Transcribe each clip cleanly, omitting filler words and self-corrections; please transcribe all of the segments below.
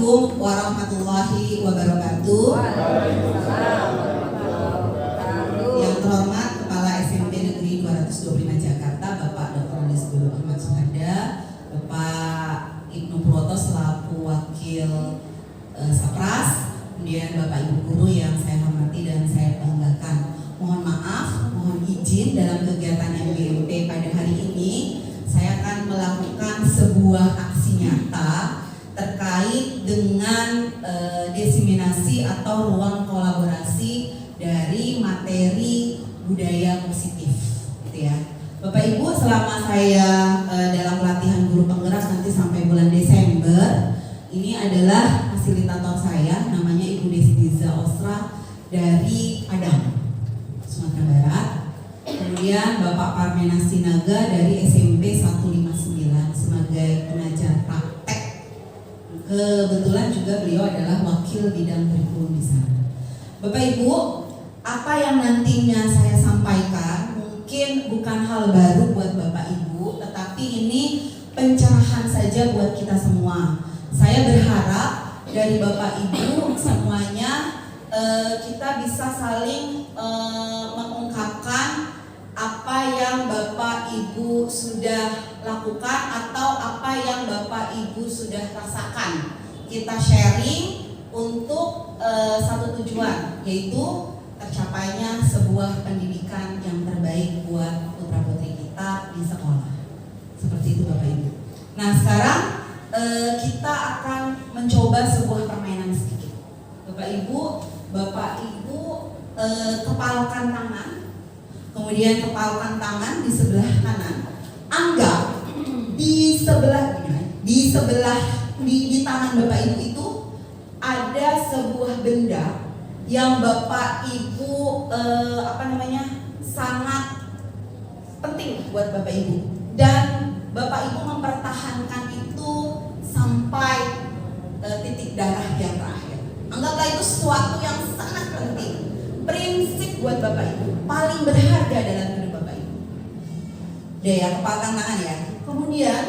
Assalamualaikum warahmatullahi wabarakatuh. Yang terhormat Kepala SMP Negeri 225 Jakarta, Bapak Dr. Nisbul Ahmad Suhada, Bapak Ibnu Purwoto selaku Wakil Sapras, kemudian Bapak Ibu Guru yang saya hormati dan saya banggakan. Mohon maaf, mohon izin dalam kegiatan MBMP pada hari ini saya akan melakukan sebuah aksi nyata terkait dengan diseminasi atau ruang kolaborasi dari materi budaya positif, gitu ya. Bapak Ibu, selama saya dalam pelatihan guru penggerak nanti sampai bulan Desember, ini adalah fasilitator saya, namanya Ibu Desdiza Osra dari Padang, Sumatera Barat. Kemudian Bapak Parmena Sinaga dari SMP 159 sebagai pengajar praktek. Kebetulan juga beliau adalah wakil bidang kurikulum di sana. Bapak Ibu, apa yang nantinya saya sampaikan mungkin bukan hal baru buat Bapak Ibu, tetapi ini pencerahan saja buat kita semua. Saya berharap dari Bapak Ibu semuanya kita bisa saling mengungkapkan apa yang Bapak Ibu sudah lakukan atau apa yang Bapak Ibu sudah rasakan. Kita sharing untuk satu tujuan, yaitu tercapainya sebuah pendidikan yang terbaik buat putra putri kita di sekolah. Seperti itu Bapak Ibu. Nah sekarang kita akan mencoba sebuah permainan sedikit. Bapak Ibu kepalkan tangan. Kemudian kepalkan tangan di sebelah kanan. Anggap di tangan Bapak Ibu itu ada sebuah benda yang Bapak Ibu sangat penting buat Bapak Ibu, dan Bapak Ibu mempertahankan itu sampai titik darah yang terakhir. Anggaplah itu sesuatu yang sangat penting, prinsip buat Bapak Ibu, paling berharga dalam hidup Bapak Ibu. Udah ya, kepalkan tangan ya. Kemudian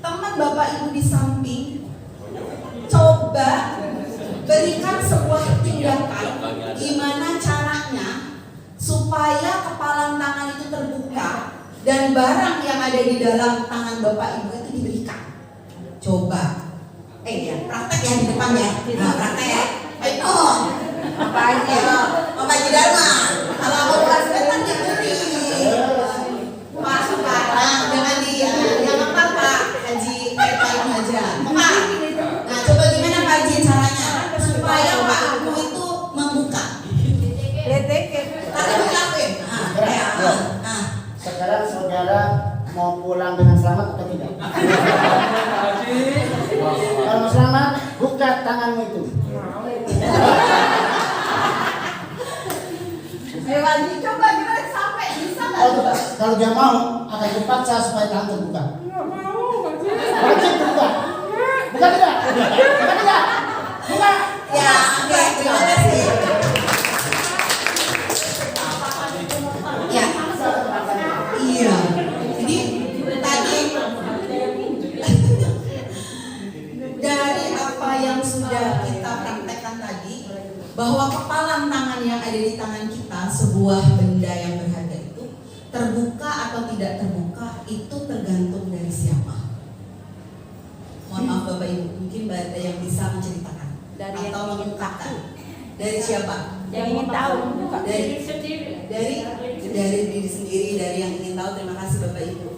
teman Bapak Ibu di samping coba berikan sebuah tindakan gimana caranya supaya kepalan tangan itu terbuka dan barang yang ada di dalam tangan Bapak Ibu itu diberikan. Coba praktek ya di depan ya. Nah, praktek ya. Ayo. Apa aja? Pak Haji Dharma. Kalau mau bukan sebentar jangan beri. Pak, jangan apa Pak Haji Pak aja. Pak. Nah, coba gimana Pak Haji caranya supaya Pak Ibu itu membuka. Tadi dilakuin. Sekarang saudara mau pulang dengan selamat atau tidak? Kalau selamat, buka tanganmu itu. Haji, coba gimana sampai bisa nggak? Kalau dia mau, akan dipaksa supaya tangan terbuka. Wajib terbuka. Buka tidak? Buka tidak? Buka. Ya, oke, terima kasih. Ya, iya. Jadi tadi dari apa yang sudah kita praktekkan tadi, bahwa kepalan tangan yang ada di tangan kita, sebuah benda yang berharga itu, terbuka atau tidak terbuka itu tergantung dari siapa. Mohon maaf Bapak Ibu, mungkin ada yang bisa menceritakan dari atau mengungkapkan. Dari siapa? Yang ingin tahu. Dari diri sendiri, dari yang ingin tahu. Terima kasih Bapak Ibu.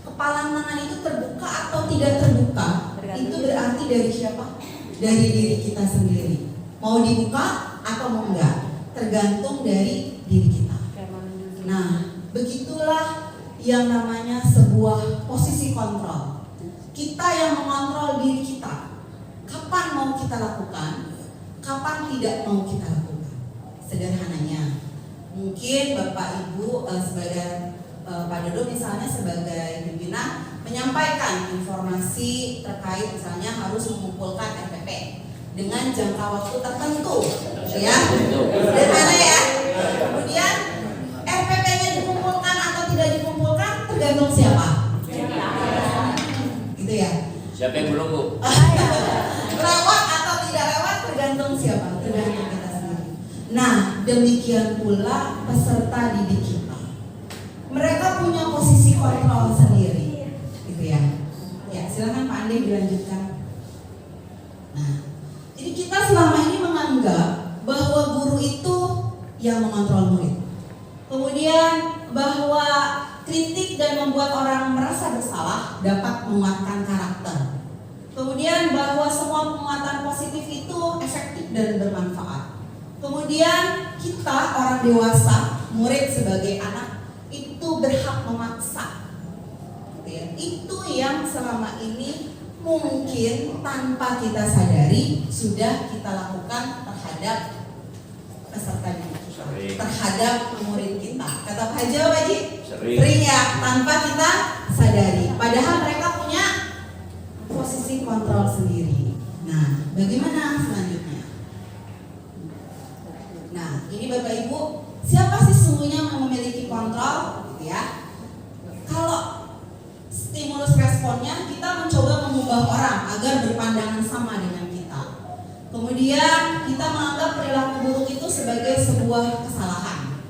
Kepalan tangan itu terbuka atau tidak terbuka, itu berarti dari siapa? Dari diri kita sendiri. Mau dibuka atau mau enggak, tergantung dari diri kita. Nah, begitulah yang namanya sebuah posisi kontrol. Kita yang mengontrol diri kita. Kapan mau kita lakukan, kapan tidak mau kita lakukan. Sederhananya, mungkin Bapak Ibu sebagai Pak Dodo misalnya sebagai pimpinan menyampaikan informasi terkait misalnya harus mengumpulkan RPP dengan jangka waktu tertentu, ya, sederhana ya. Kemudian RPP-nya dikumpulkan atau tidak dikumpulkan tergantung siapa, gitu ya. Siapa yang belum, Bu? Perawat demikian pula peserta didik kita. Mereka punya posisi kontrol sendiri, gitu ya. Ya, silakan Pak Andi dilanjutkan. Nah, jadi kita selama ini menganggap bahwa guru itu yang mengontrol murid. Kemudian bahwa kritik dan membuat orang merasa bersalah dapat menguatkan karakter. Kemudian bahwa semua penguatan positif itu efektif dan bermanfaat. Kemudian kita orang dewasa, murid sebagai anak itu berhak memaksa. Itu yang selama ini mungkin tanpa kita sadari sudah kita lakukan terhadap peserta didik kita, terhadap murid kita. Kata Pak Haji, Pak Haji? Sering ya, tanpa kita sadari. Padahal mereka punya posisi kontrol sendiri. Nah, bagaimana selanjutnya? Nah, ini Bapak Ibu, siapa sih sesungguhnya yang memiliki kontrol? Gitu ya. Kalau stimulus responnya, kita mencoba mengubah orang agar berpandangan sama dengan kita. Kemudian kita menganggap perilaku buruk itu sebagai sebuah kesalahan.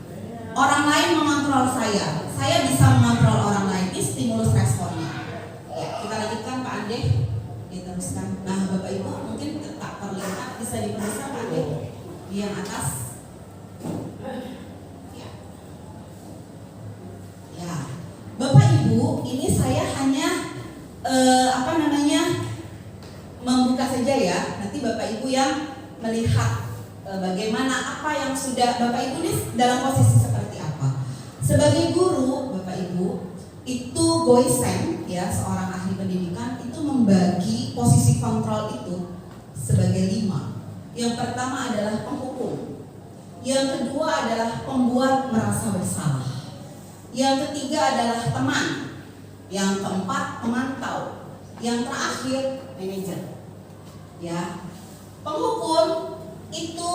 Orang lain mengontrol saya bisa mengontrol orang lain. Ini stimulus responnya. Ya, kita lanjutkan Pak Ande, diteruskan. Nah, Bapak Ibu mungkin tak terlihat, bisa diperiksa Pak Ande di yang atas. Ya. Ya, Bapak Ibu, ini saya hanya membuka saja ya. Nanti Bapak Ibu yang melihat bagaimana apa yang sudah Bapak Ibu ini dalam posisi seperti apa. Sebagai guru, Bapak Ibu, itu Goisen ya, seorang ahli pendidikan itu membagi posisi kontrol itu sebagai 5. Yang pertama adalah penghukum. Yang kedua adalah pembuat merasa bersalah. Yang ketiga adalah teman. Yang keempat pemantau. Yang terakhir manajer. Ya, penghukum itu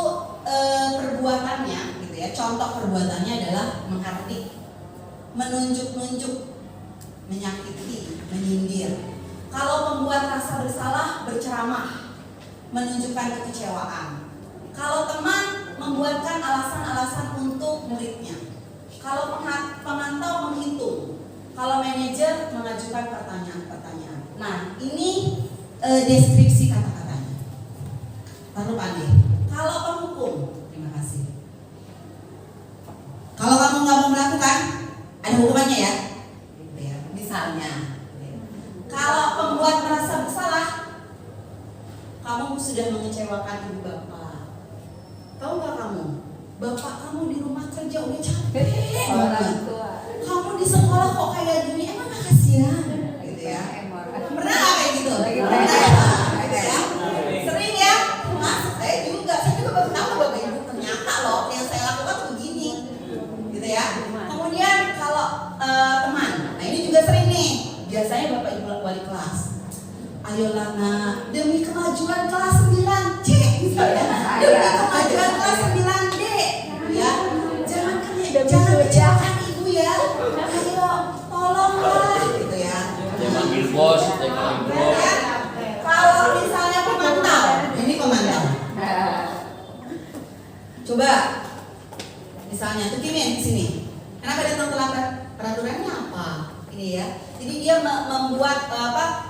perbuatannya, gitu ya. Contoh perbuatannya adalah menghardik, menunjuk-nunjuk, menyakiti, menyindir. Kalau pembuat rasa bersalah, berceramah, menunjukkan kekecewaan. Kalau teman, membuatkan alasan-alasan untuk muridnya. Kalau pemantau, menghitung. Kalau manajer, mengajukan pertanyaan-pertanyaan. Nah, ini deskripsi kata-katanya. Lalu Pak Andi, kalau penghukum, terima kasih. Kalau kamu nggak mau melakukan, ada hukumannya ya. Misalnya, kalau pembuat merasa bersalah, kamu sudah mengecewakan ibu bapak. Tahu nggak kamu? Bapak kamu di rumah kerja udah capek banget. Kamu di sekolah kok kayak gini, emang gak kasihan? Gitu ya. Pernah gak kayak gitu? Gitu ya. Sering ya? Mas, saya juga baru tahu Bapak Ibu, ternyata loh yang saya lakukan begini. Gitu ya. Kemudian kalau teman, nah ini juga sering nih. Biasanya Bapak Ibu wali kelas. Ayolah nak, demi kemajuan kelas 9C misalnya. Demi kemajuan kelas 9D. Ya, jangan kecewakan ibu ya. Ayo, tolonglah gitu ya. Dia manggil bos, dia manggil bos. Ya. Kalau misalnya pemantau, ini pemantau. Coba, misalnya tuh Kimin di sini. Kenapa datang terlambat? Peraturannya apa? Ini ya. Jadi dia membuat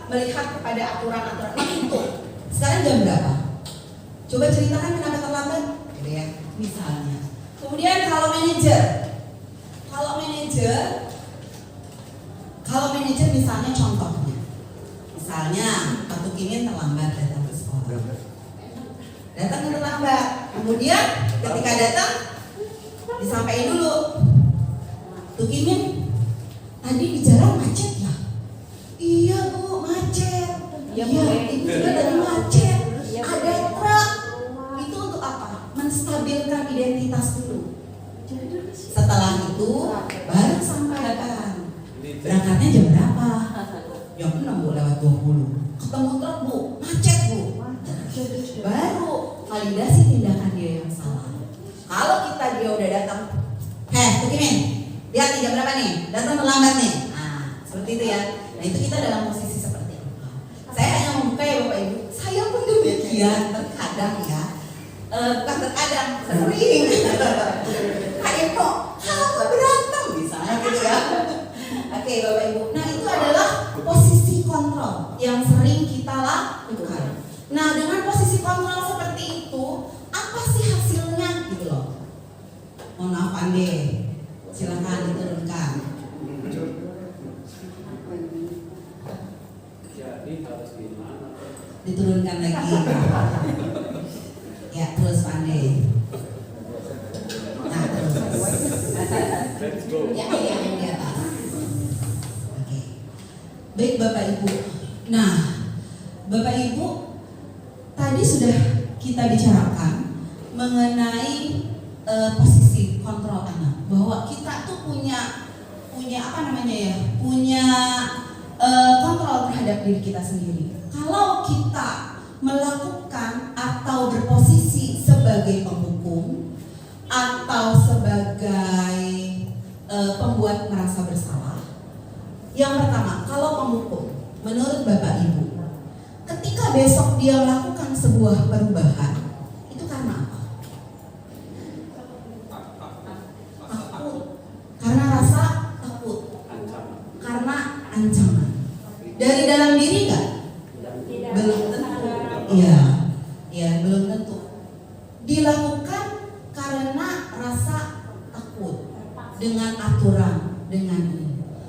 melihat kepada aturan-aturan itu. Sekarang jam berapa? Coba ceritakan kenapa terlambat, gitu ya. Misalnya. Kemudian kalau manajer misalnya contohnya, misalnya Pak Tukimin terlambat datang ke sekolah, datang terlambat. Kemudian ketika datang disampaikan dulu, Tukimin tadi di jalan macet ya? Iya Bu, macet. Iya, itu juga dari macet. Ada truk. Itu untuk apa? Menstabilkan identitas dulu. Setelah itu baru sampaikan. Berangkatnya jam berapa? Jam 6 Bu, lewat 20. Ketemu truk Bu, macet Bu. Baru validasi tindakan dia yang salah. Kalau dia udah datang, Tukimin, lihat nih jam berapa nih? Datang terlambat nih. Nah, seperti itu ya. Nah, itu kita dalam posisi seperti apa? Saya hanya membuka ya Bapak Ibu. Saya pun demikian terkadang ya. Bukan terkadang, sering. Oke Bapak Ibu. Nah itu adalah posisi kontrol yang sering kita lakukan. Nah dengan posisi kontrol seperti itu, apa sih hasilnya gitu loh? Mohon maaf Ande, silakan diturunkan. Jadi harus gimana? Diturunkan lagi. Ya terus Ande. Nah terus. Let's go. Ya yang di atas. Oke. Baik Bapak Ibu. Nah Bapak Ibu, tadi sudah kita bicarakan mengenai posisi kontrol anak, bahwa kita tuh punya apa namanya ya, punya kontrol terhadap diri kita sendiri. Kalau kita melakukan atau berposisi sebagai penghukum atau sebagai pembuat merasa bersalah, yang pertama, kalau penghukum, menurut Bapak Ibu, ketika besok dia melakukan sebuah perubahan, itu karena apa? Takut. Karena rasa takut. Karena ancaman. Dari dalam diri nggak? Belum tentu. Iya, ya belum tentu. Dilakukan karena rasa takut, dengan aturan, dengan ini.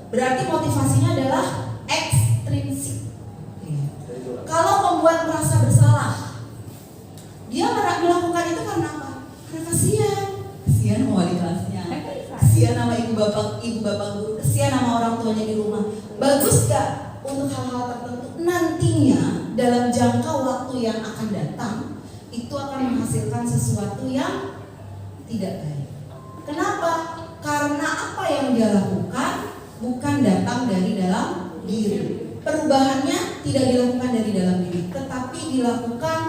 Berarti motivasinya adalah ekstrinsik. Kalau pembuat merasa bersalah, dia melakukan itu karena apa? Karena kasihan sama wali kelasnya, kasihan sama ibu bapak guru, kasihan sama orang tuanya di rumah. Bagus gak untuk hal-hal tertentu? Nantinya dalam jangka waktu yang akan datang, itu akan menghasilkan sesuatu yang tidak baik. Kenapa? Karena apa yang dia lakukan bukan datang dari dalam diri. Perubahannya tidak dilakukan dari dalam diri, tetapi dilakukan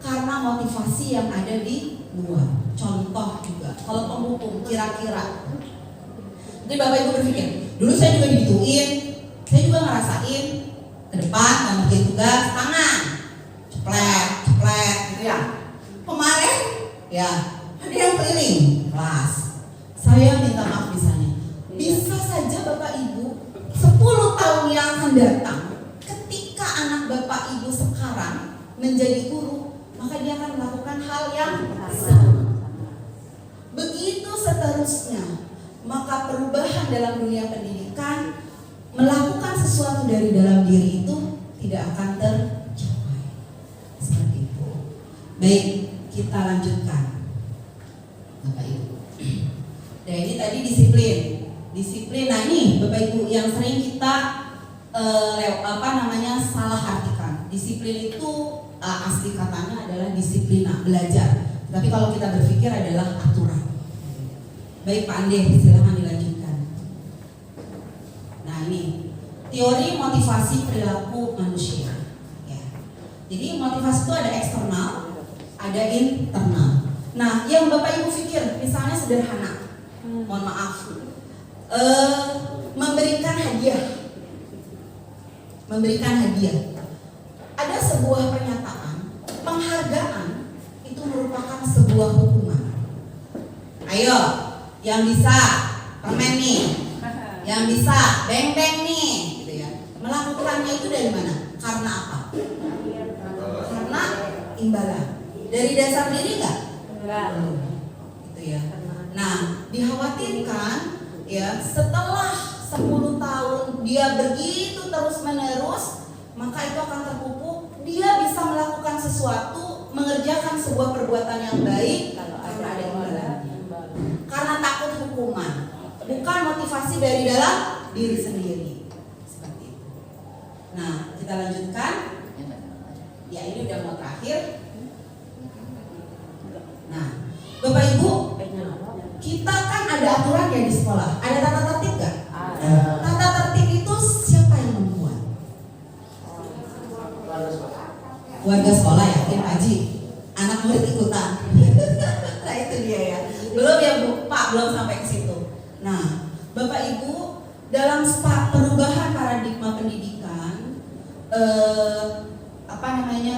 karena motivasi yang ada di luar. Contoh juga, kalau penghukum kira-kira, jadi Bapak Ibu berpikir, dulu saya juga digituin, saya juga ngerasain ke depan nggak mungkin tugas tangan, ceplet, gitu ya. Kemarin, ya ada yang keliling kelas, saya minta maaf misalnya, bisa saja Bapak Ibu 10 tahun yang akan datang, ketika anak Bapak Ibu sekarang menjadi guru, maka dia akan melakukan hal yang sama. Begitu seterusnya. Maka perubahan dalam dunia pendidikan, melakukan sesuatu dari dalam diri itu tidak akan tercapai. Seperti itu. Baik, kita lanjutkan Bapak Ibu. Dan ini tadi disiplin. Nah ini Bapak Ibu yang sering kita salah artikan. Disiplin itu asli katanya adalah disiplina, belajar. Tapi kalau kita berpikir adalah aturan. Baik Pak Ande, silakan dilanjutkan. Nah ini teori motivasi perilaku manusia. Ya. Jadi motivasi itu ada eksternal, ada internal. Nah yang Bapak Ibu pikir, misalnya sederhana, mohon maaf, memberikan hadiah. Ada sebuah pernyataan, penghargaan itu merupakan sebuah hukuman. Ayo, yang bisa permen nih, yang bisa beng-beng nih, gitu ya. Melakukannya itu dari mana? Karena apa? Karena imbalan. Dari dasar diri nggak? Gitu ya. Nah, dikhawatirkan ya setelah 10 tahun dia begitu terus menerus, maka itu akan terpupuk. Dia bisa melakukan sesuatu, mengerjakan sebuah perbuatan yang baik karena ada imbalan. Karena takut hukuman, bukan motivasi dari dalam diri sendiri. Seperti itu. Nah, kita lanjutkan. Ya, ini udah mau terakhir. Nah, Bapak Ibu, kita kan ada aturan ya di sekolah. Ada tata tertib nggak? Tata tertib itu siapa yang membuat? Warga sekolah ya, Pak Haji. Anak murid ikutan. Nah itu dia ya. Belum ya Bu, Pak, belum sampai ke situ. Nah, Bapak Ibu, dalam perubahan paradigma pendidikan,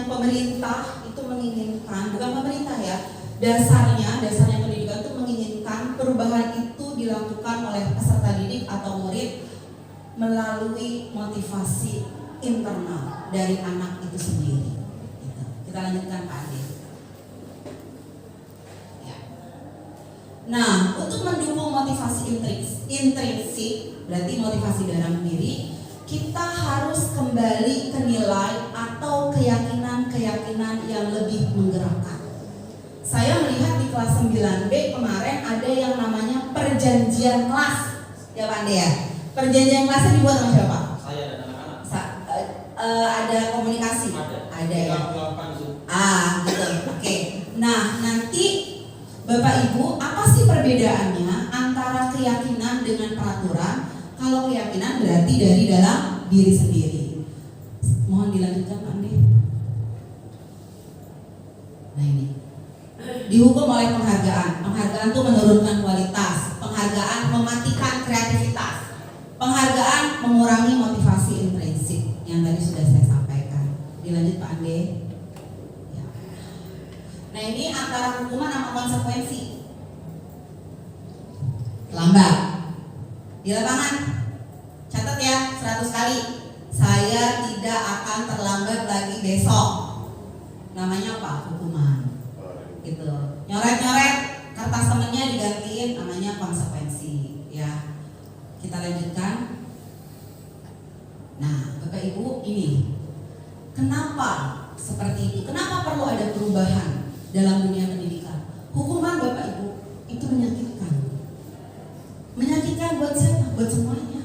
pemerintah itu menginginkan, bukan pemerintah ya, dasarnya pendidikan itu menginginkan perubahan itu dilakukan oleh peserta didik atau murid melalui motivasi internal dari anak itu sendiri. Gitu. Kita lanjutkan Pak Ade. Ya. Nah, untuk mendukung motivasi intrinsik, berarti motivasi dalam diri, kita harus kembali ke nilai atau keyakinan-keyakinan yang lebih menggerakkan. Saya melihat di kelas 9B kemarin ada yang namanya perjanjian kelas. Ya Pak Ade ya. Perjanjian kelasnya dibuat sama siapa? Saya dan anak-anak. Ada komunikasi? Ada ya. Gitu. Oke. Nah, nanti Bapak Ibu, apa sih perbedaannya antara keyakinan dengan peraturan? Kalau keyakinan berarti dari dalam diri sendiri. Mohon dilanjutkan Pak Ade. Nah ini. Dihukum oleh penghargaan. Penghargaan itu menurunkan kualitas. Penghargaan mematikan kreativitas. Penghargaan mengurangi motivasi intrinsik yang tadi sudah saya sampaikan. Dilanjut Pak Ande. Ya. Nah ini antara hukuman sama konsekuensi. Lambat. Di lapangan catat ya 100 kali. Saya tidak akan terlambat lagi besok. Namanya apa? Hukuman. Gitu. Nyoret-nyoret kertas temennya digantiin, namanya konsekuensi. Ya. Kita lanjutkan. Nah, Bapak Ibu, ini kenapa seperti itu? Kenapa perlu ada perubahan dalam dunia pendidikan? Hukuman Bapak Ibu itu menyakitkan. Menyakitkan buat siapa? Buat semuanya.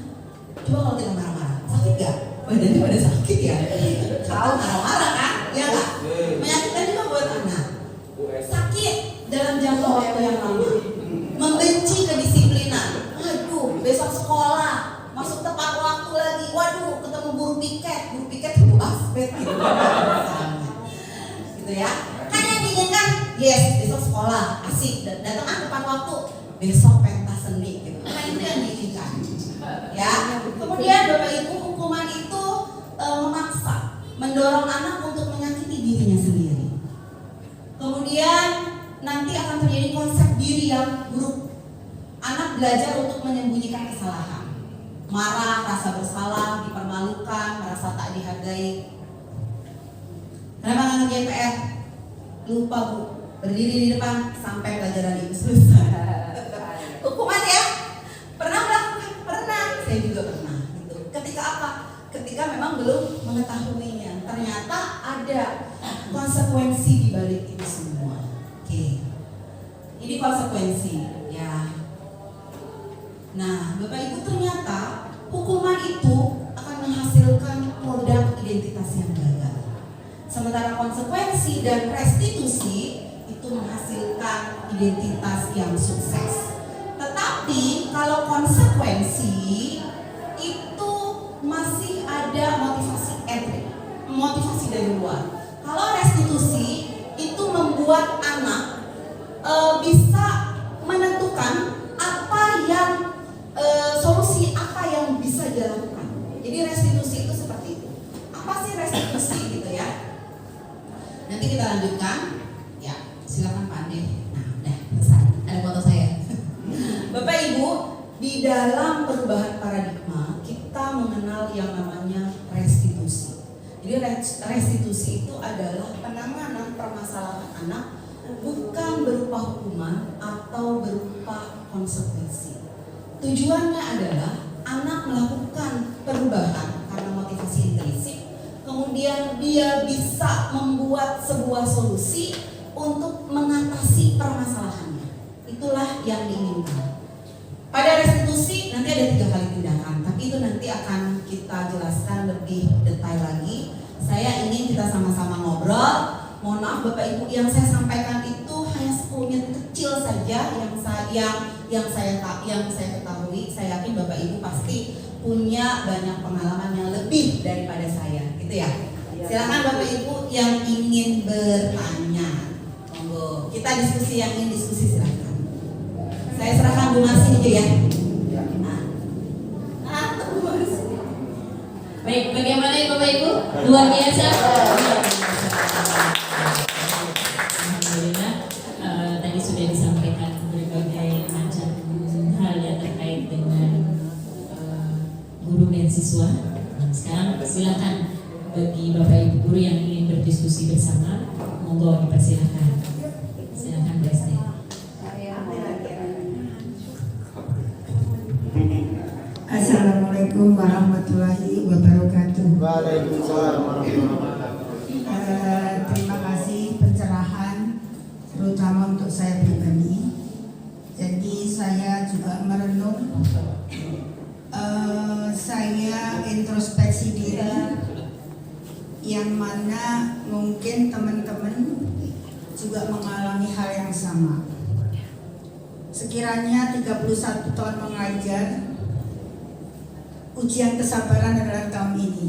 Coba kalau kita marah-marah, sakit gak? Badannya pada sakit ya. Kalau marah-marah kan, ya nggak? Menyakitkan juga buat anak. Sakit dalam jangka waktu yang lama. Membenci kedisiplinan. Waduh, besok sekolah masuk tepat waktu lagi. Waduh, ketemu guru piket itu aspek gitu. Gitu ya. Kan yang diinginkan, yes, besok sekolah asik, datang tepat waktu. Besok pentas seni gitu. Nah itu yang diinginkan. Ya. Kemudian Bapak Ibu, hukuman itu memaksa, mendorong anak untuk menyakiti dirinya sendiri. Kemudian nanti akan terjadi konsep diri yang buruk. Anak belajar untuk menyembunyikan kesalahan, marah, rasa bersalah, dipermalukan, merasa tak dihargai. Kenapa nggak ngerjain PR? Lupa Bu, berdiri di depan sampai pelajaran itu selesai. Hukuman ya? Pernah melakukan? Pernah. Saya juga pernah. Gitu. Ketika apa? Ketika memang belum mengetahuinya. Ternyata ada konsekuensi di balik itu semua. Oke. Ini konsekuensi ya. Nah, Bapak Ibu, ternyata hukuman itu akan menghasilkan produk identitas yang gagal. Sementara konsekuensi dan restitusi itu menghasilkan identitas yang sukses. Tetapi kalau konsekuensi itu masih ada motivasi dari luar. Kalau restitusi itu membuat anak bisa menentukan apa yang solusi apa yang bisa dia lakukan. Jadi restitusi itu seperti itu. Apa sih restitusi gitu ya? Nanti kita lanjutkan. Ya, silakan Pak Ade. Nah, udah selesai. Ada foto saya. Bapak Ibu, di dalam perubahan paradigma kita mengenal yang namanya restitusi. Jadi restitusi itu adalah penanganan permasalahan anak bukan berupa hukuman atau berupa konsekuensi. Tujuannya adalah anak melakukan perubahan karena motivasi intrinsik, kemudian dia bisa membuat sebuah solusi untuk mengatasi permasalahannya. Itulah yang diinginkan. Pada restitusi nanti ada 3 kali tindakan, tapi itu nanti akan kita jelaskan lebih detail lagi. Saya ingin kita sama-sama ngobrol. Mohon maaf Bapak Ibu, yang saya sampaikan itu hanya 10 menit kecil saja yang saya ketahui. Saya yakin Bapak Ibu pasti punya banyak pengalaman yang lebih daripada saya, gitu ya. Silakan Bapak Ibu yang ingin bertanya, monggo. Kita diskusi, yang ingin diskusi silakan. Saya serahkan Bu Marsi aja ya. Bu Marsi. Baik, bagaimana ya Bapak Ibu? Luar biasa. Alhamdulillah, tadi sudah disampaikan berbagai macam hal yang terkait dengan guru dan siswa. Nah, sekarang silakan bagi Bapak Ibu guru yang ingin berdiskusi bersama, monggo dipersilakan. Silakan Bu Esti. Assalamualaikum warahmatullahi wabarakatuh. Waalaikumsalam warahmatullahi wabarakatuh. Terima kasih pencerahan, terutama untuk saya pribadi. Jadi saya juga merenung, saya introspeksi diri, yang mana mungkin teman-teman juga mengalami hal yang sama. Sekiranya 31 tahun mengajar, ujian kesabaran adalah tahun ini.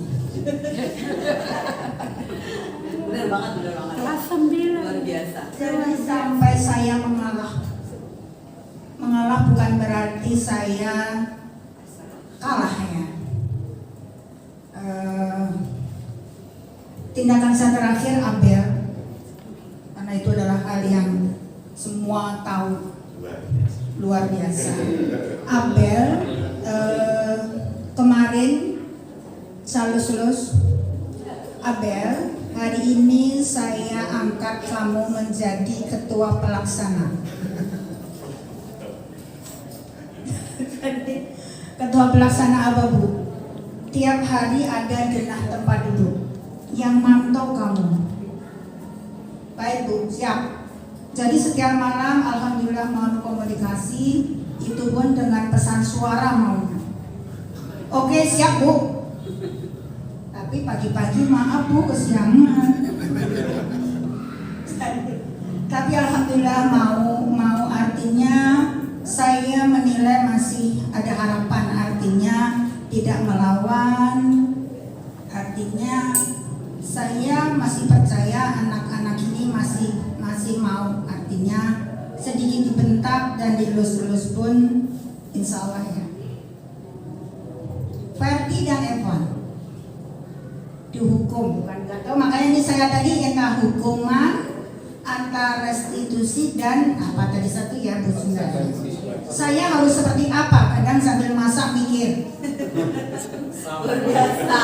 Benar banget. Kelas 9. Luar biasa. Jadi sampai saya mengalah. Mengalah bukan berarti saya kalah ya. Tindakan saya terakhir Abel, karena itu adalah hal yang semua tahu, luar biasa. Abel kemarin saya lulus. Abel, hari ini saya angkat kamu menjadi ketua pelaksana. Ketua pelaksana apa Bu? Tiap hari ada denah tempat duduk yang mantau kamu. Baik Bu, siap. Jadi setiap malam alhamdulillah mau komunikasi, itu pun dengan pesan suara maunya. Oke, siap Bu. Tapi pagi-pagi maaf Bu, kesiangan. Tapi alhamdulillah mau artinya saya menilai masih ada harapan, artinya tidak melawan, artinya saya masih percaya anak-anak ini masih mau, artinya sedikit dibentak dan dielus-elus pun insya Allah ya. Ferdi dan Evan dihukum, bukan nggak tahu, makanya ini saya tadi entah hukuman antara restitusi dan apa tadi satu ya Bu Sunda. Saya harus seperti apa? Kadang sambil masak mikir. Luar biasa.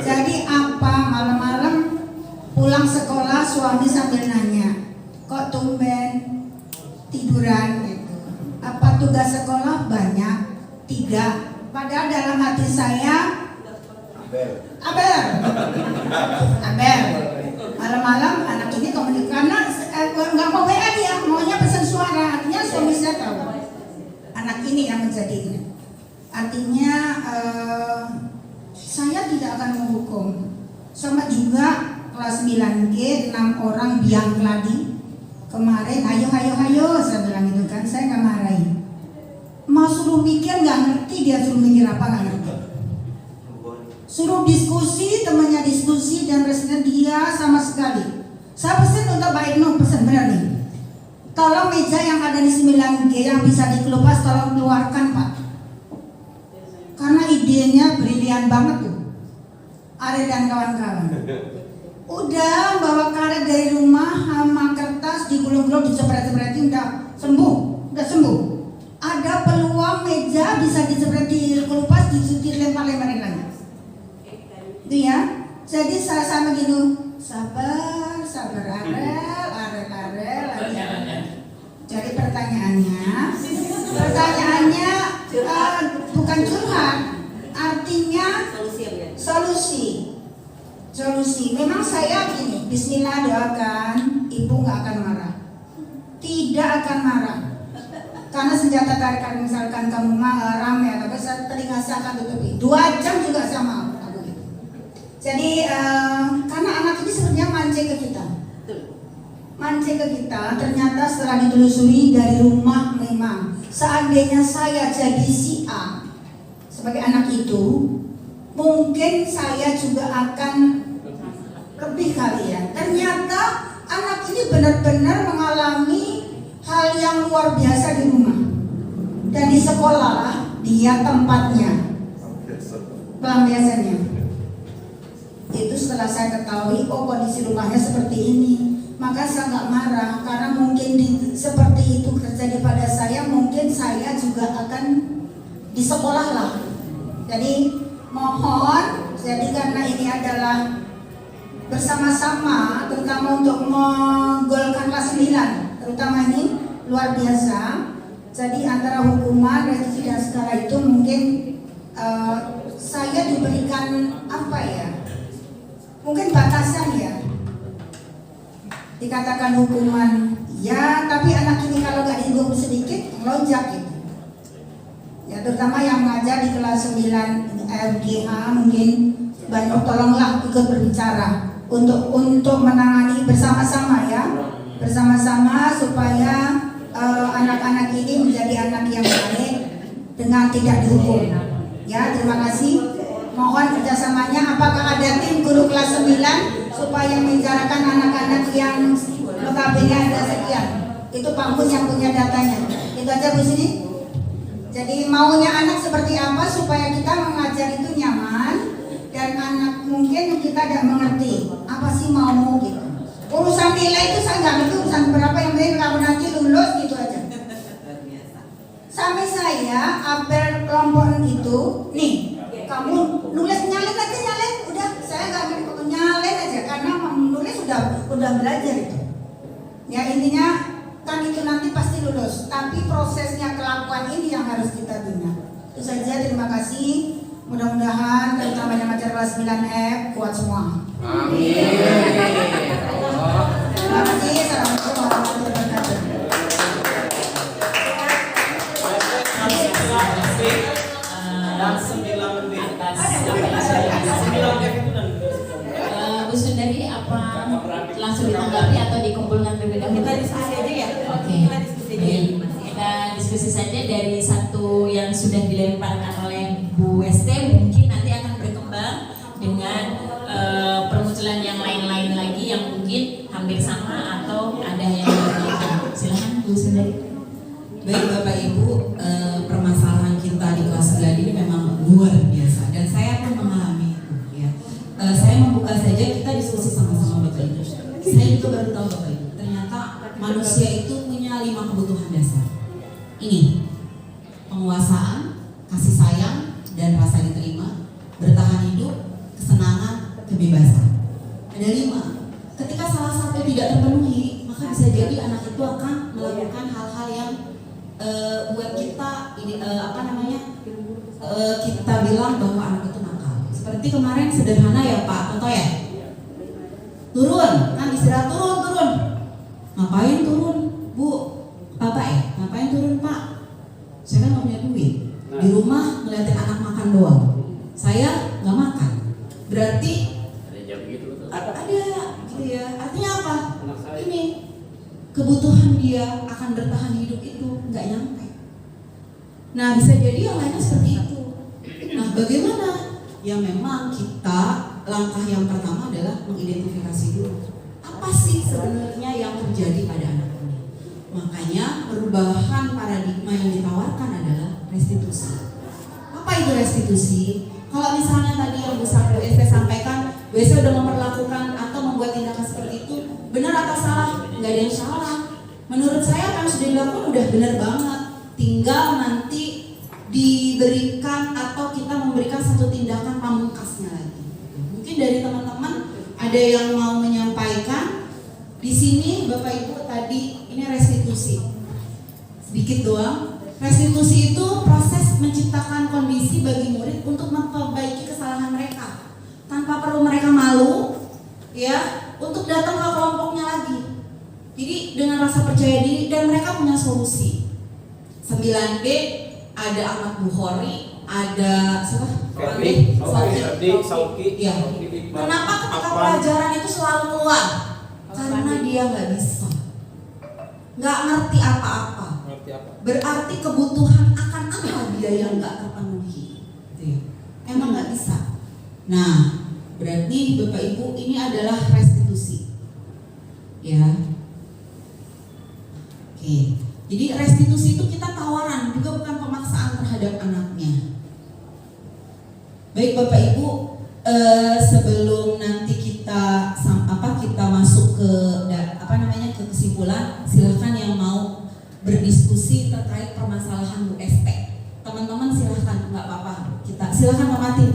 Jadi apa malam-malam pulang sekolah suami sambil nanya, kok tumben tiduran gitu. Apa tugas sekolah banyak? Tidak. Padahal dalam hati saya Abel. Malam-malam anak ini komunikasi karena nggak mau WA dia, maunya pesan suara. Artinya suami saya tahu anak ini yang menjadi ini. Artinya saya tidak akan menghukum. Sama juga kelas 9G 6 orang biang keladi kemarin, ayo saya bilang itu kan, saya nggak marahin. Mau suruh mikir nggak ngerti, dia suruh mikir apa nggak ngerti. Suruh diskusi, temannya diskusi dan resisten dia sama sekali. Saya pesen untuk Pak Ibnu, pesen benar nih. Tolong meja yang ada di 9G yang bisa dikelupas tolong keluarkan Pak. Karena idenya brilian banget tuh. Are dan kawan-kawan. Udah bawa karet dari rumah sama kertas digulung-gulung dicepret-cepretin udah sembuh. Ada peluang meja bisa dicepretin kelupas dilempar-lemparin lagi. Itu ya. Jadi saya sama gitu, sabar Arel lagi. Jadi pertanyaannya bukan curhat, artinya solusi. Memang saya gini, Bismillah doakan ibu nggak akan marah, tidak akan marah. Karena senjata tarikan misalkan kamu rame atau telinga saya akan tutupi 2 jam juga saya mau. Jadi karena anak ini sebenarnya mancing ke kita, ternyata setelah ditelusuri dari rumah memang seandainya saya jadi si A sebagai anak itu, mungkin saya juga akan lebih kali ya. Ternyata anak ini benar-benar mengalami hal yang luar biasa di rumah dan di sekolah dia tempatnya pelampiasannya. Itu setelah saya ketahui, oh kondisi rumahnya seperti ini, maka saya nggak marah karena mungkin seperti itu terjadi pada saya, mungkin saya juga akan di sekolah lah. Jadi mohon, jadi karena ini adalah bersama-sama, terutama untuk menggolkan kelas 9, terutama ini luar biasa. Jadi antara hukuman, restitusi dan segala itu mungkin saya diberikan apa ya? Mungkin batasan ya. Dikatakan hukuman, ya tapi anak ini kalau nggak dihukum sedikit lonjak gitu. Ya terutama yang mengajar di kelas 9 FGH mungkin banyak tolonglah ikut berbicara untuk menangani bersama-sama ya, bersama-sama supaya anak-anak ini menjadi anak yang baik dengan tidak dihukum. Ya terima kasih. Mohon kerjasamanya. Apakah ada tim guru kelas 9 supaya membicarakan anak-anak yang notabene ada sekian? Itu Pak Mus yang punya datanya. Itu aja Bu sini. Jadi maunya anak seperti apa supaya kita mengajar itu nyaman dan anak mungkin kita tidak mengerti apa sih mau gitu. Urusan nilai itu saya nggak ngerti urusan berapa, yang penting kamu nanti lulus gitu aja. Sampai saya apel kelompok itu, nih kamu nulis nyalin aja nyalin, udah saya nggak ngerti nyalin aja karena menulis udah belajar itu. Ya intinya kan itu nanti pasti lulus, tapi prosesnya kelakuan ini yang harus kita bina. Itu saja, terima kasih. Mudah-mudahan terutama yang ajar kelas 9F kuat semua. Amin. Terima kasih. Assalamualaikum warahmatullahi wabarakatuh. Dan 9 menit. Atas apa yang sudah disampaikan. 9 itu dan Bu Sundari, apa langsung ditanggapi atau dikumpulkan terlebih dahulu? Kita diskusi aja ya. Oke. Kita diskusi aja. Baik. Kita diskusi saja dari satu yang sudah dilemparkan oleh Bu ST, mungkin nanti akan berkembang dengan permunculan yang lain-lain lagi yang mungkin hampir sama atau ada yang berbeda. Silahkan Bu Sundari. Baik Bapak Ibu, permasalahan kita di kelas 9 ini memang luar biasa dan saya pun mengalami itu ya. Saya membuka saja, kita diskusi sama-sama Bapak Ibu. Saya juga baru tahu Bapak Ibu, ternyata manusia itu punya 5 kebutuhan dasar. Ini penguasaan, kasih sayang, dan rasa diterima, bertahan hidup, kesenangan, kebebasan. Ada 5. Ketika salah satu tidak terpenuhi, maka bisa jadi anak itu akan melakukan hal-hal yang buat kita ini kita bilang bahwa anak itu nakal. Seperti kemarin sederhana ya Pak, contoh ya. Turun, kan istirahat turun. Ngapain turun, Bu? Bapak ya, ngapain turun Pak? Saya kan nggak punya duit. Di rumah ngeliatin anak makan doang. Saya nggak makan. Berarti ada jam gitu betul. ada gitu ya. Artinya apa? Anak saya. Ini kebutuhan dia akan bertahan hidup itu nggak nyampe. Nah bisa jadi yang lainnya seperti itu. Nah bagaimana? Ya memang kita langkah yang pertama adalah mengidentifikasi dulu apa sih sebenarnya yang terjadi pada anak ini. Makanya perubahan paradigma yang ditawarkan adalah restitusi. Apa itu restitusi? Kalau misalnya tadi yang Bu ST sampaikan, Bu ST sudah memperlakukan atau membuat tindakan seperti itu, benar atau salah? Nggak ada yang salah. Menurut saya apa yang sudah dilakukan udah benar banget. Tinggal nanti diberikan atau kita memberikan satu tindakan pamungkasnya lagi. Mungkin dari teman-teman ada yang mau menyampaikan di sini, Bapak Ibu tadi ini restitusi. Sedikit doang. Restitusi itu proses menciptakan kondisi bagi murid untuk memperbaiki kesalahan mereka tanpa perlu mereka malu, ya, untuk datang ke kelompoknya lagi. Jadi dengan rasa percaya diri dan mereka punya solusi. 9B ada Ahmad Bukhari, ada siapa? Sauki. Ya. Kenapa ketika pelajaran itu selalu keluar? Karena dia nggak bisa, nggak ngerti apa-apa. Berarti kebutuhan akan apa dia yang nggak terpenuhi? Emang nggak bisa. Nah, berarti Bapak Ibu ini adalah restitusi, ya. Oke. Jadi restitusi itu kita tawaran, juga bukan pemaksaan terhadap anaknya. Baik Bapak Ibu, sebelum nanti kita masuk ke ke kesimpulan, silahkan yang mau berdiskusi terkait permasalahan Bu ST. Teman-teman silahkan, nggak apa-apa. Silahkan Pak Matin.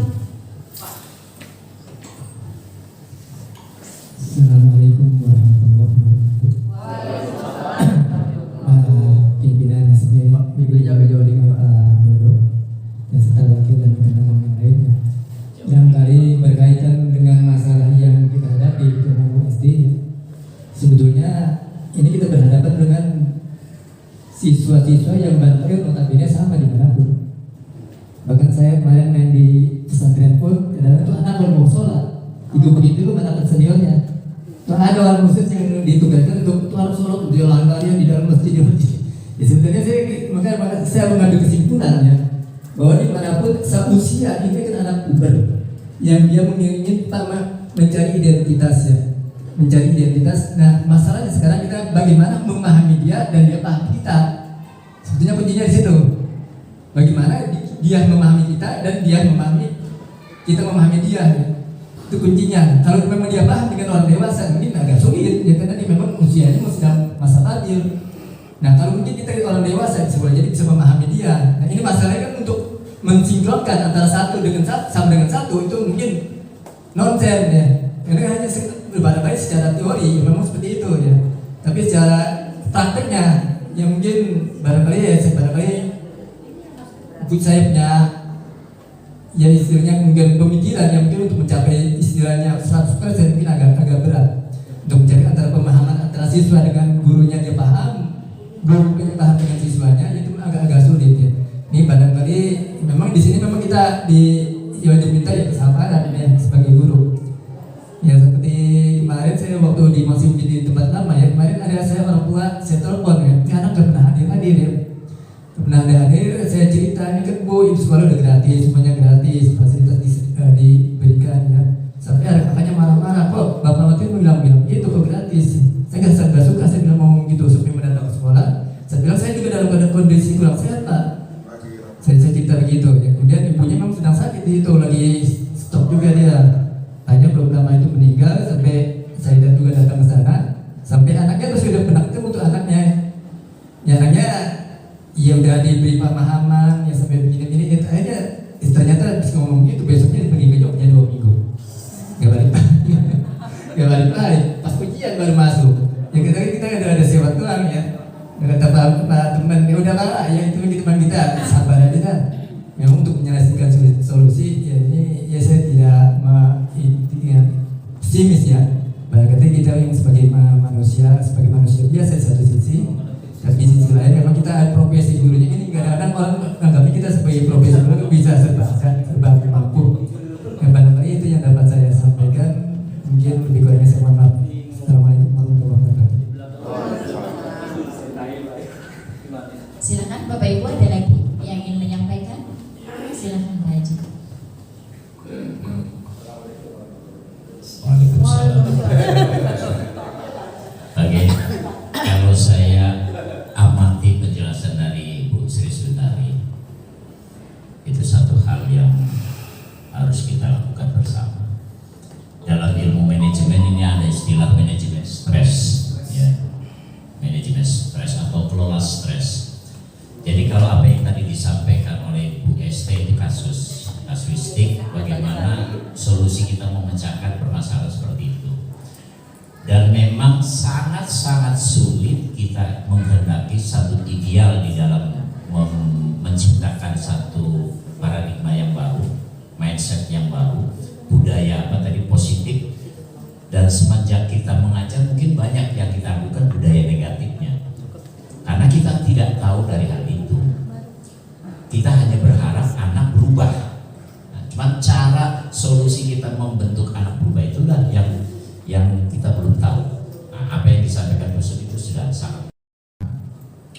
siswa-siswa yang barangkali notabene sama dimanapun. Bahkan saya kemarin main di pesantren pun kadang itu anak kalau mau sholat digugurin dulu anak seniornya. Tuh ada orang khusus yang ditugaskan untuk harus sholat dia lari-larian di dalam masjid. Ya sebenarnya saya mengambil kesimpulannya bahwa dimanapun seusia ini kan anak puber yang dia ingin pertama mencari identitasnya, mencari identitas. Nah masalahnya sekarang kita bagaimana memahami dia dan dia paham kita. Sebetulnya kuncinya di situ. Bagaimana dia memahami kita dan dia memahami kita memahami dia. Itu kuncinya. Kalau memang dia paham dengan orang dewasa mungkin agak sulit ya karena dia memang usianya masih dalam masa labil. Nah kalau mungkin kita orang dewasa jadi bisa memahami dia. Nah ini masalahnya kan untuk mensinkronkan antara satu dengan sama dengan satu itu mungkin nonsen ya. Karena hanya barangkali secara teori ya, memang seperti itu ya. Tapi secara prakteknya yang mungkin barangkali saya punya ya istilahnya mungkin pemikiran yang mungkin untuk mencapai istilahnya 100% mungkin agak berat untuk mencari antara pemahaman antara siswa dengan gurunya dia paham, guru paham dengan siswanya itu agak sulit ya. Ini barangkali memang di sini memang kita diminta ya kesabaran ya sebagai guru. Ya seperti kemarin saya waktu di masih di tempat lama ya kemarin ada saya orang tua saya telepon ya, ini anak gak pernah hadir ya. Pernah hadir saya cerita ini kan bu itu sekolah udah gratis semuanya gratis fasilitas diberikan ya. Sampai ada kakaknya marah-marah kok bapak waktu itu bilang gitu kok gratis. Saya nggak suka saya bilang ngomong gitu sampai mendatang ke sekolah. Saya bilang saya juga dalam kondisi kurang sehat pak. Saya cerita begitu ya. Kemudian ibunya memang sedang sakit itu lagi stop juga dia. Hanya belum lama itu meninggal sampai saya juga datang ke sana. Sampai anaknya terus sudah pernah ketemu untuk anaknya. Ya anaknya ya udah diberi pemahaman ya sampai begini-begini itu aja. Ternyata habis ngomong gitu besoknya pergi ke Jogja 2 minggu. Gak balik. Pas ujian baru masuk. Ya kita ada sewa tuang ya. Kata Pak teman ya udah lah ya itu teman kita sabar aja kan. Memang untuk menyelesaikan solusi ya ini ya saya tidak pesimis ya. Berarti kita yang sebagai manusia biasa di satu sisi, tapi di sisi lain memang kita ada profesi gurunya ini kadang-kadang orang menganggap kita sebagai profesi guru bisa serba mampu. Yang barangkali itu yang dapat saya sampaikan. Mungkin lebih kurangnya saya mohon maaf. Assalamualaikum warahmatullahi wabarakatuh. Silakan Bapak Ibu ada lagi yang ingin menyampaikan? Silakan Pak Haji. Oke, kalau saya amati penjelasan dari Bu Sri Sundari, itu satu hal yang harus kita lakukan bersama. Dalam ilmu manajemen ini ada istilah manajemen stres, ya, manajemen stres atau kelola stres. Jadi kalau apa yang tadi disampaikan oleh Bu ST itu kasuistik, bagaimana solusi kita memecahkan permasalahan seperti itu. Dan memang sangat-sangat sulit kita menghendaki satu ideal di dalam menciptakan satu paradigma yang baru, mindset yang baru, budaya apa tadi positif. Dan semenjak kita mengajar mungkin banyak yang kita lakukan budaya negatifnya. Karena kita tidak tahu dari hal itu. Kita hanya berharap anak berubah. Nah, cuma cara solusi kita membentuk anak berubah itulah yang kita belum tahu. Nah, apa yang disampaikan Yusuf itu sudah sangat.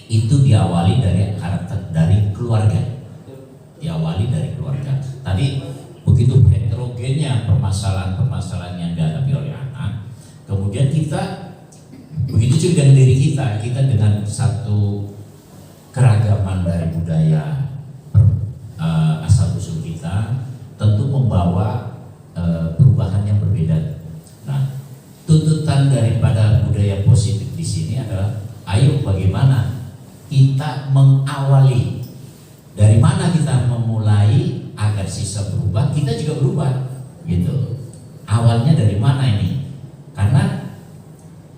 Itu diawali dari karakter dari keluarga. Diawali dari keluarga. Tadi begitu heterogennya permasalahan-permasalahan yang dihadapi oleh anak. Kemudian kita begitu juga dengan diri kita dengan satu keragaman dari budaya asal usul kita tentu membawa perubahan yang berbeda. Nah, tuntutan daripada budaya positif di sini adalah ayo bagaimana kita mengawali, dari mana kita memulai agar siswa berubah, kita juga berubah gitu. Awalnya dari mana ini? Karena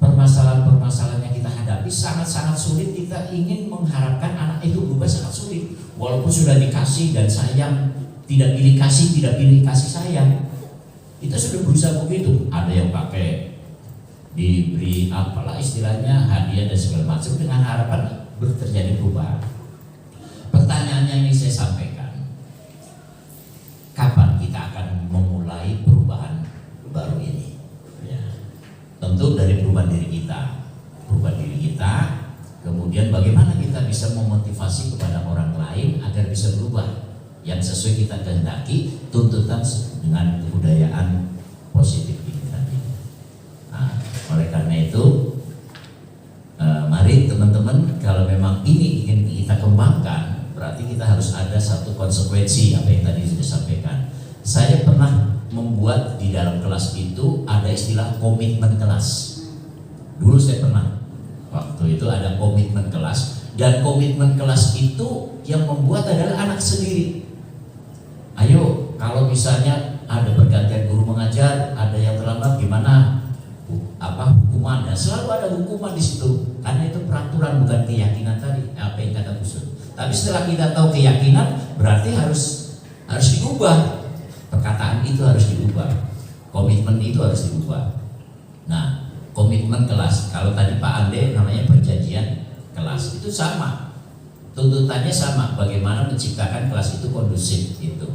permasalahan-permasalahan yang kita hadapi sangat-sangat sulit. Kita ingin mengharapkan anak itu berubah sangat sulit. Walaupun sudah dikasih dan sayang, tidak pilih kasih sayang. Kita sudah berusaha begitu. Ada yang pakai diberi apalah istilahnya hadiah dan segala macam dengan harapan terjadi perubahan. Pertanyaan yang ingin saya sampaikan, kapan kita akan memulai perubahan baru ini? Ya, tentu dari perubahan diri kita, kemudian bagaimana kita bisa memotivasi kepada orang lain agar bisa berubah yang sesuai kita kehendaki, tuntutan dengan kebudayaan positif ini tadi. Nah, oleh karena itu, mari teman-teman, kalau memang ini ingin kita kembangkan, berarti kita harus ada satu konsekuensi apa yang tadi sudah sampaikan. Saya pernah membuat di dalam kelas itu ada istilah komitmen kelas. Dulu saya pernah, waktu itu ada komitmen kelas, dan komitmen kelas itu yang membuat adalah anak sendiri. Ayo, kalau misalnya ada pergantian guru mengajar, ada yang terlambat, gimana? Hukuman, dan selalu ada hukuman di situ, karena itu peraturan bukan keyakinan tadi, apa yang kata Gus. Tapi setelah kita tahu keyakinan, berarti harus diubah. Perkataan itu harus diubah, komitmen itu harus diubah. Nah, komitmen kelas, kalau tadi Pak Ande namanya perjanjian kelas, itu sama, tuntutannya sama, bagaimana menciptakan kelas itu kondusif itu,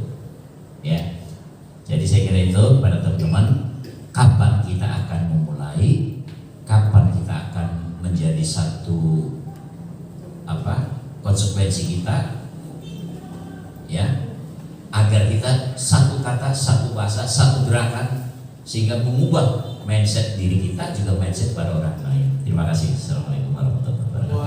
ya. Jadi saya kira itu pada teman-teman, kapan kita akan memulai, kapan kita akan menjadi satu konsekuensi kita, ya, agar kita satu kata, satu bahasa, satu gerakan, sehingga mengubah mindset diri kita juga mindset pada orang lain. Terima kasih. Assalamualaikum warahmatullahi wabarakatuh.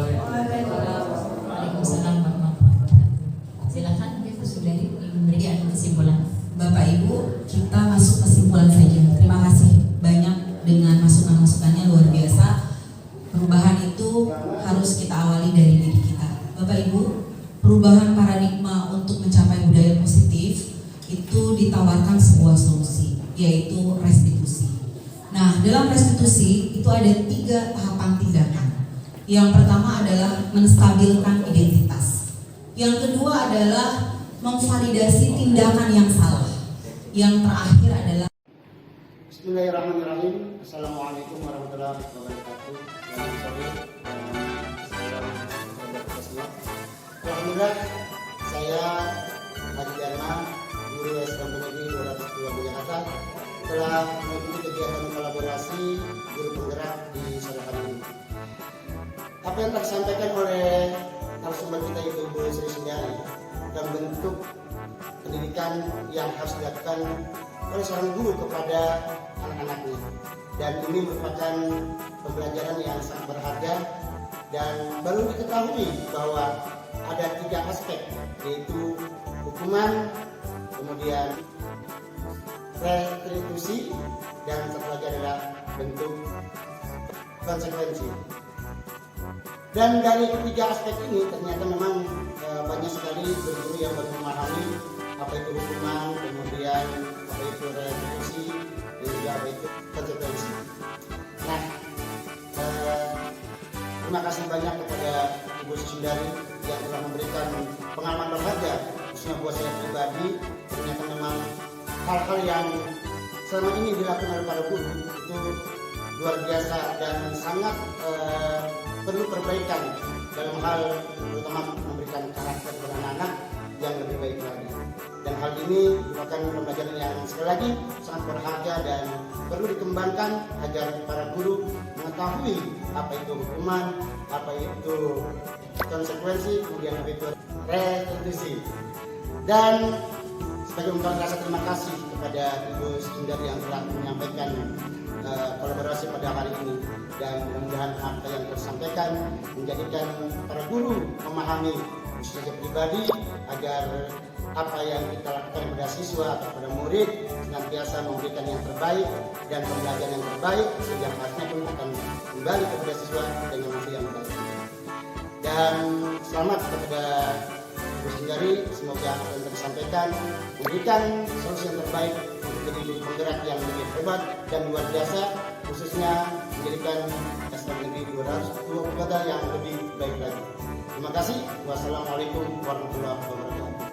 Waalaikumsalam warahmatullahi wabarakatuh. Silakan Ibu Sundari memberikan kesimpulan. Bapak Ibu, kita masuk kesimpulan saja. Terima kasih banyak dengan masukan-masukannya, luar biasa. Perubahan itu harus kita awali dari diri kita. Bapak Ibu, perubahan paradigma untuk mencapai budaya positif itu ditawarkan sebuah solusi, yaitu restitusi. Nah, dalam restitusi itu ada 3 tahapan tindakan. Yang pertama adalah menstabilkan identitas. Yang kedua adalah memvalidasi tindakan yang salah. Yang terakhir adalah Bismillahirrahmanirrahim. Assalamualaikum warahmatullahi wabarakatuh. Alhamdulillah, saya Haji Dharma, guru SMK Negeri 202 Jakarta, telah mengikuti kegiatan kolaborasi guru penggerak di sore hari ini. Apa yang telah disampaikan oleh narasumber kita itu Bu Sri Sundari dan bentuk pendidikan yang harus dilakukan oleh seorang guru kepada anak-anaknya, dan ini merupakan pembelajaran yang sangat berharga. Dan baru diketahui bahwa ada 3 aspek, yaitu hukuman, kemudian restitusi, dan satu lagi adalah bentuk konsekuensi. Dan dari ketiga aspek ini ternyata memang banyak sekali guru yang baru memahami apa itu hukuman, kemudian apa itu restitusi, dan juga apa itu konsekuensi. Nah, terima kasih banyak kepada Ibu Sundari yang telah memberikan pengalaman berharga, khususnya buat saya pribadi. Ternyata memang hal-hal yang selama ini dilakukan oleh para guru itu luar biasa dan sangat perlu perbaikan dalam hal terutama memberikan karakter kepada anak-anak yang lebih baik lagi. Dan hal ini merupakan pembelajaran yang sekali lagi sangat berharga dan perlu dikembangkan agar para guru mengetahui apa itu hukuman, apa itu konsekuensi, kemudian apa itu restitusi. Dan sebagai ungkapan rasa terima kasih kepada Ibu Sundari yang telah menyampaikan kolaborasi pada hari ini, dan mudah-mudahan apa yang tersampaikan menjadikan para guru memahami khususnya pribadi agar apa yang kita lakukan pada siswa atau pada murid senantiasa memberikan yang terbaik dan pembelajaran yang terbaik, sehingga hasilnya pun akan kembali kepada siswa dengan hasil yang baik. Dan selamat kepada Bu Sundari, semoga apa yang tersampaikan memberikan solusi yang terbaik untuk jadi penggerak yang lebih hebat dan luar biasa, khususnya menjadikan SMK Negeri 202 Kota yang lebih baik lagi. Terima kasih. Wassalamualaikum warahmatullahi wabarakatuh.